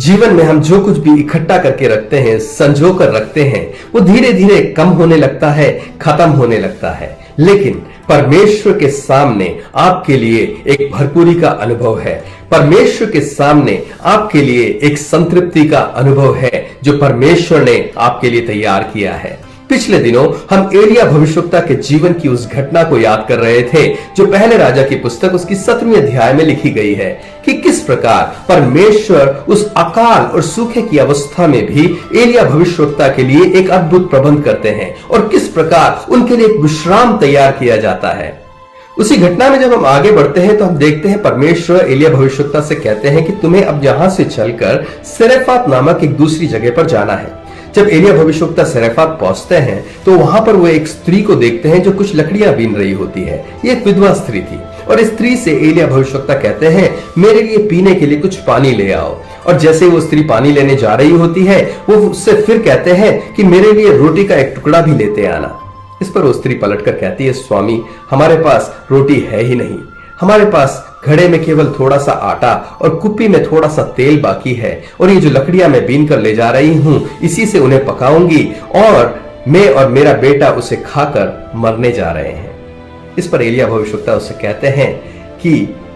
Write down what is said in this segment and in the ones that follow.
जीवन में हम जो कुछ भी इकट्ठा करके रखते हैं, संजो कर रखते हैं, वो धीरे धीरे कम होने लगता है, खत्म होने लगता है। लेकिन परमेश्वर के सामने आपके लिए एक भरपूरी का अनुभव है। परमेश्वर के सामने आपके लिए एक संतृप्ति का अनुभव है जो परमेश्वर ने आपके लिए तैयार किया है। पिछले दिनों हम एलिया भविष्यवक्ता के जीवन की उस घटना को याद कर रहे थे जो पहले राजा की पुस्तक उसकी 7वीं अध्याय में लिखी गई है कि किस प्रकार परमेश्वर उस अकाल और सूखे की अवस्था में भी एलिया भविष्यवक्ता के लिए एक अद्भुत प्रबंध करते हैं और किस प्रकार उनके लिए एक विश्राम तैयार किया जाता है। उसी घटना में जब हम आगे बढ़ते हैं तो हम देखते हैं परमेश्वर एलिया भविष्यवक्ता से कहते हैं कि तुम्हें अब यहां से चलकर सरेफात नामक एक दूसरी जगह पर जाना है। जब एलिया भविष्यवक्ता सरेफात पहुंचते हैं तो वहां पर वो एक स्त्री को देखते हैं जो कुछ लकड़ियां बीन रही होती है। ये एक विधवा स्त्री थी और इस स्त्री से एलिया भविष्यवक्ता कहते हैं मेरे लिए पीने के लिए कुछ पानी ले आओ। और जैसे वो स्त्री पानी लेने जा रही होती है वो उससे फिर कहते हैं कि मेरे लिए रोटी का एक टुकड़ा भी लेते आना। इस पर वो स्त्री पलटकर कहती है स्वामी हमारे पास रोटी है ही नहीं, हमारे पास घड़े में केवल थोड़ा सा आटा और कुप्पी में थोड़ा सा तेल बाकी है और ये जो लकड़ियां मैं बीन कर ले जा रही हूं इसी से उन्हें पकाऊंगी और मैं और मेरा बेटा उसे खाकर मरने जा रहे हैं। इस पर एलिया भविष्यवक्ता उसे कहते हैं कि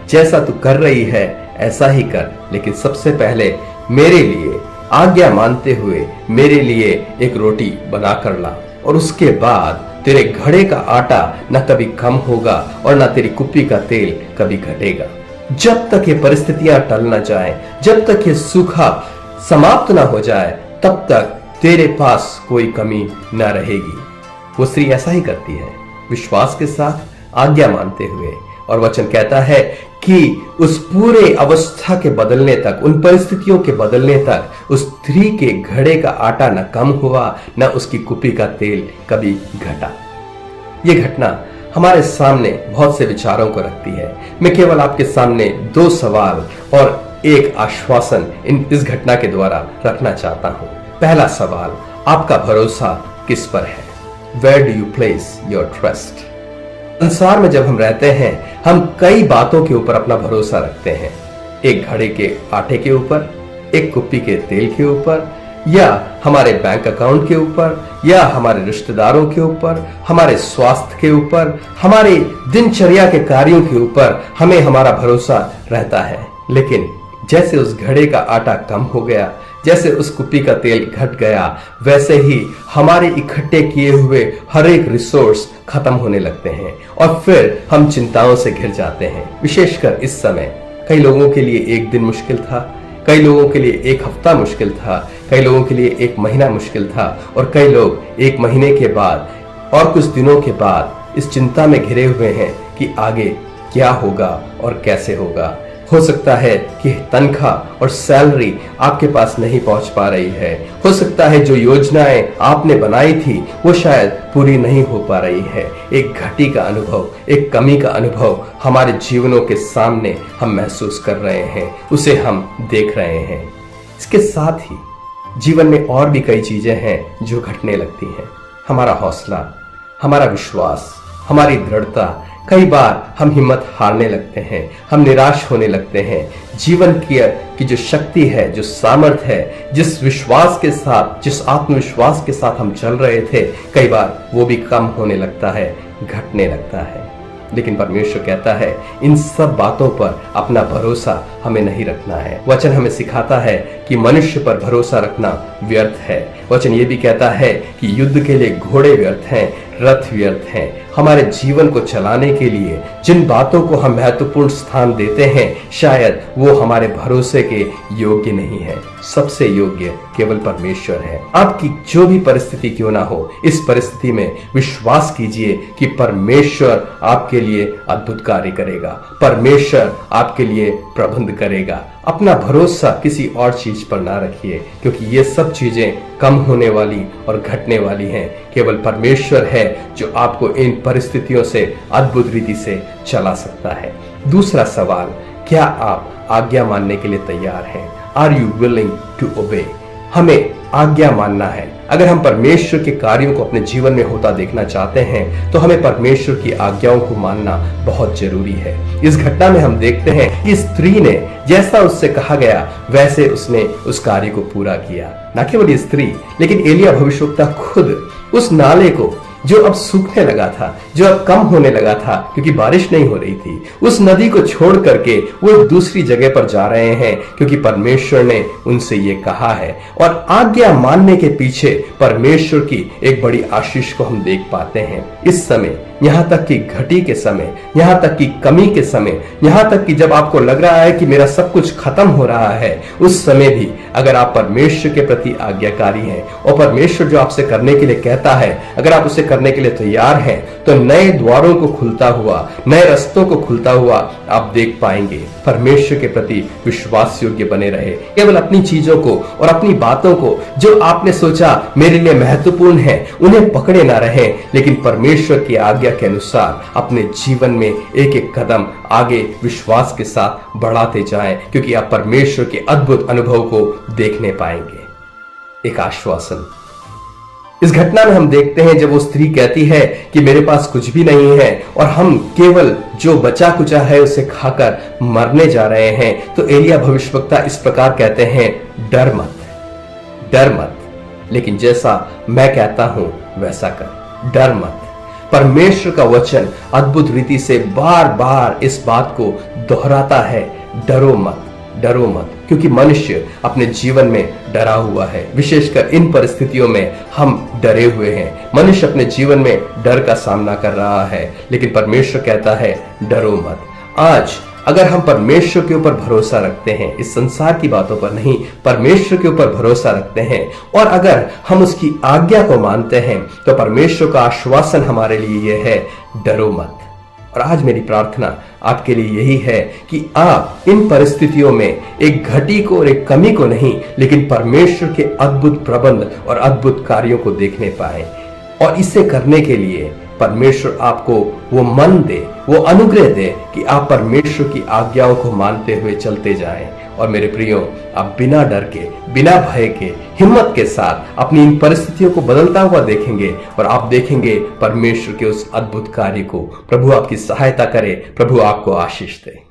जैसा तू कर रही है ऐसा ही कर, लेकिन सबसे पहले मेरे लिए आज्ञा मानते हुए मेरे लिए एक रोटी बना कर ला और उसके बाद तेरे घड़े का आटा न कभी कम होगा और न तेरी कुप्पी का तेल कभी घटेगा। जब तक ये परिस्थितियां टल न जाए, जब तक ये सूखा समाप्त न हो जाए, तब तक तेरे पास कोई कमी न रहेगी। वो स्त्री ऐसा ही करती है, विश्वास के साथ आज्ञा मानते हुए। और वचन कहता है कि उस पूरे अवस्था के बदलने तक, उन परिस्थितियों के बदलने तक उस स्त्री के घड़े का आटा न कम हुआ न उसकी कुप्पी का तेल कभी घटा। यह घटना हमारे सामने बहुत से विचारों को रखती है। मैं केवल आपके सामने 2 सवाल और एक आश्वासन इस घटना के द्वारा रखना चाहता हूं। पहला सवाल, आपका भरोसा किस पर है? Where do you place your trust? संसार में जब हम रहते हैं हम कई बातों के ऊपर अपना भरोसा रखते हैं। एक घड़े के आटे के ऊपर, एक कुप्पी के तेल के ऊपर, या हमारे बैंक अकाउंट के ऊपर, या हमारे रिश्तेदारों के ऊपर, हमारे स्वास्थ्य के ऊपर, हमारे दिनचर्या के कार्यों के ऊपर हमें हमारा भरोसा रहता है। लेकिन जैसे उस घड़े का आटा कम हो गया, जैसे उस कुप्पी का तेल घट गया, वैसे ही हमारे इकट्ठे किए हुए हर एक रिसोर्स खत्म होने लगते हैं और फिर हम चिंताओं से घिर जाते हैं। विशेषकर इस समय कई लोगों के लिए एक दिन मुश्किल था, कई लोगों के लिए एक हफ्ता मुश्किल था, कई लोगों के लिए एक महीना मुश्किल था और कई लोग एक महीने के बाद और कुछ दिनों के बाद इस चिंता में घिरे हुए हैं कि आगे क्या होगा और कैसे होगा। हो सकता है कि तनख्वाह और सैलरी आपके पास नहीं पहुंच पा रही है। हो सकता है जो योजनाएं आपने बनाई थी वो शायद पूरी नहीं हो पा रही है। एक घटी का अनुभव, एक कमी का अनुभव हमारे जीवनों के सामने हम महसूस कर रहे हैं, उसे हम देख रहे हैं। इसके साथ ही जीवन में और भी कई चीजें हैं जो घटने लगती हैं। हमारा हौसला, हमारा विश्वास, हमारी दृढ़ता, कई बार हम हिम्मत हारने लगते हैं, हम निराश होने लगते हैं। जीवन की जो शक्ति है, जो सामर्थ्य है, जिस विश्वास के साथ, जिस आत्मविश्वास के साथ हम चल रहे थे, कई बार वो भी कम होने लगता है, घटने लगता है। लेकिन परमेश्वर कहता है इन सब बातों पर अपना भरोसा हमें नहीं रखना है। वचन हमें सिखाता है कि मनुष्य पर भरोसा रखना व्यर्थ है। वचन ये भी कहता है कि युद्ध के लिए घोड़े व्यर्थ हैं, रथ व्यर्थ हैं। हमारे जीवन को चलाने के लिए जिन बातों को हम महत्वपूर्ण स्थान देते हैं शायद वो हमारे भरोसे के योग्य नहीं है। सबसे योग्य केवल परमेश्वर है। आपकी जो भी परिस्थिति क्यों ना हो, इस परिस्थिति में विश्वास कीजिए कि परमेश्वर आपके लिए अद्भुत कार्य करेगा, परमेश्वर आपके लिए प्रबंध करेगा। अपना भरोसा किसी और चीज पर ना रखिए क्योंकि ये सब चीजें कम होने वाली और घटने वाली हैं। केवल परमेश्वर है जो आपको इन परिस्थितियों से अद्भुत रीति से चला सकता है। दूसरा सवाल, क्या आप आज्ञा मानने के लिए तैयार हैं? Are you willing to obey? हमें आज्ञा मानना है। अगर हम परमेश्वर के कार्यों को अपने जीवन में होता देखना चाहते हैं तो हमें परमेश्वर की आज्ञाओं को मानना बहुत जरूरी है। इस घटना में हम देखते हैं कि स्त्री ने जैसा उससे कहा गया वैसे उसने उस कार्य को पूरा किया। न केवल स्त्री लेकिन एलिया भविष्यवक्ता खुद उस नाले को जो अब सूखने लगा था, जो अब कम होने लगा था क्योंकि बारिश नहीं हो रही थी, उस नदी को छोड़ करके वो एक दूसरी जगह पर जा रहे हैं क्योंकि परमेश्वर ने उनसे ये कहा है। और आज्ञा मानने के पीछे परमेश्वर की एक बड़ी आशीष को हम देख पाते हैं। इस समय यहां तक कि घटी के समय, यहां तक कि कमी के समय, यहां तक कि जब आपको लग रहा है कि मेरा सब कुछ खत्म हो रहा है, उस समय भी अगर आप परमेश्वर के प्रति आज्ञाकारी हैं और परमेश्वर जो आपसे करने के लिए कहता है अगर आप उसे करने के लिए तैयार हैं तो नए द्वारों को खुलता हुआ, नए रास्तों को खुलता हुआ आप देख पाएंगे। परमेश्वर के प्रति विश्वास योग्य बने रहे। केवल अपनी चीजों को और अपनी बातों को जो आपने सोचा मेरे लिए महत्वपूर्ण है उन्हें पकड़े ना रहे, लेकिन परमेश्वर की आज्ञा के अनुसार अपने जीवन में एक एक कदम आगे विश्वास के साथ बढ़ाते जाएं, क्योंकि आप परमेश्वर के अद्भुत अनुभव को देखने पाएंगे। एक आश्वासन इस घटना में हम देखते हैं जब वो स्त्री कहती है कि मेरे पास कुछ भी नहीं है और हम केवल जो बचा कुचा है उसे खाकर मरने जा रहे हैं, तो एलिया भविष्यवक्ता इस प्रकार कहते हैं, डर मत, डर मत, लेकिन जैसा मैं कहता हूं वैसा कर, डर मत। परमेश्वर का वचन अद्भुत रीति से बार बार इस बात को दोहराता है, डरो मत, डरो मत, क्योंकि मनुष्य अपने जीवन में डरा हुआ है। विशेषकर इन परिस्थितियों में हम डरे हुए हैं। मनुष्य अपने जीवन में डर का सामना कर रहा है, लेकिन परमेश्वर कहता है डरो मत। आज अगर हम परमेश्वर के ऊपर भरोसा रखते हैं, इस संसार की बातों पर नहीं, परमेश्वर के ऊपर भरोसा रखते हैं और अगर हम उसकी आज्ञा को मानते हैं तो परमेश्वर का आश्वासन हमारे लिए यह है, डरो मत। और आज मेरी प्रार्थना आपके लिए यही है कि आप इन परिस्थितियों में एक घटी को और एक कमी को नहीं, लेकिन परमेश्वर के अद्भुत प्रबंध और अद्भुत कार्यों को देखने पाए। और इसे करने के लिए परमेश्वर आपको वो मन दे, वो अनुग्रह दे कि आप परमेश्वर की आज्ञाओं को मानते हुए चलते जाएं। और मेरे प्रियो, आप बिना डर के, बिना भय के, हिम्मत के साथ अपनी इन परिस्थितियों को बदलता हुआ देखेंगे और आप देखेंगे परमेश्वर के उस अद्भुत कार्य को। प्रभु आपकी सहायता करे, प्रभु आपको आशीष दे।